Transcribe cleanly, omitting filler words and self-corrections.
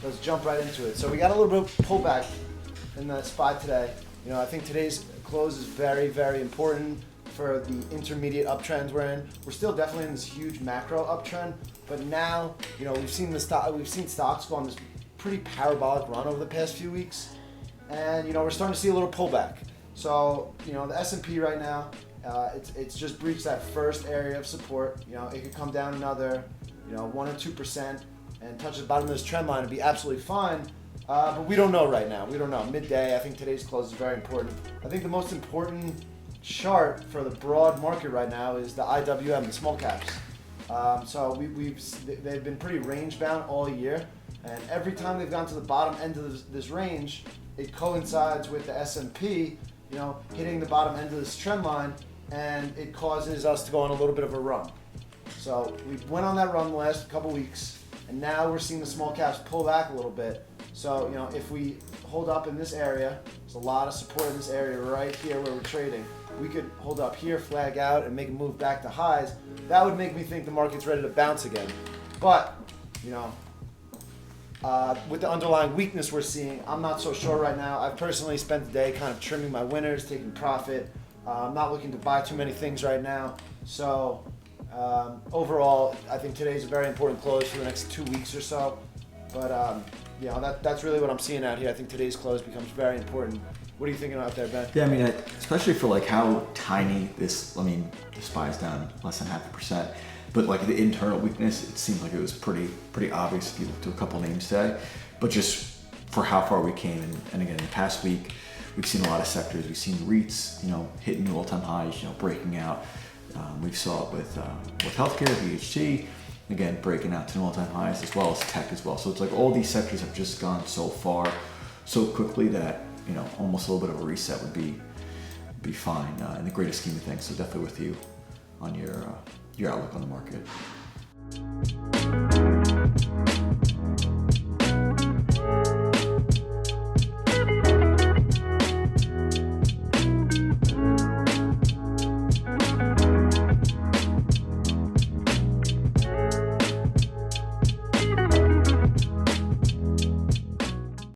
let's jump right into it. So we got a little bit of pullback in the SPY today. I think today's close is very, very important for the intermediate uptrends we're in. We're still definitely in this huge macro uptrend, but now, we've seen stocks go on this pretty parabolic run over the past few weeks, and we're starting to see a little pullback. So the S&P right now, it's just breached that first area of support. It could come down another 1 or 2% and touch the bottom of this trend line and be absolutely fine. But we don't know right now. We don't know. Midday, I think today's close is very important. I think the most important chart for the broad market right now is the IWM, the small caps. So they've been pretty range bound all year, and every time they've gone to the bottom end of this range, it coincides with the S&P, hitting the bottom end of this trend line, and it causes us to go on a little bit of a run. So we went on that run the last couple weeks, and now we're seeing the small caps pull back a little bit. So, if we hold up in this area, there's a lot of support in this area right here where we're trading. We could hold up here, flag out, and make a move back to highs. That would make me think the market's ready to bounce again. But, with the underlying weakness we're seeing, I'm not so sure right now. I've personally spent the day kind of trimming my winners, taking profit. I'm not looking to buy too many things right now. So, overall, I think today's a very important close for the next 2 weeks or so. But, that's really what I'm seeing out here. I think today's close becomes very important. What are you thinking out there, Ben? Yeah, especially for how tiny the SPY is down less than 0.5%. But the internal weakness, it seemed like it was pretty obvious if you looked at a couple names today. But just for how far we came, and again, in the past week, we've seen a lot of sectors. We've seen REITs, hitting new all-time highs, breaking out. We saw it with healthcare, VHT, again, breaking out to new all-time highs, as well as tech as well. So it's all these sectors have just gone so far, so quickly that, almost a little bit of a reset would be fine in the greater scheme of things. So definitely with you on your outlook on the market.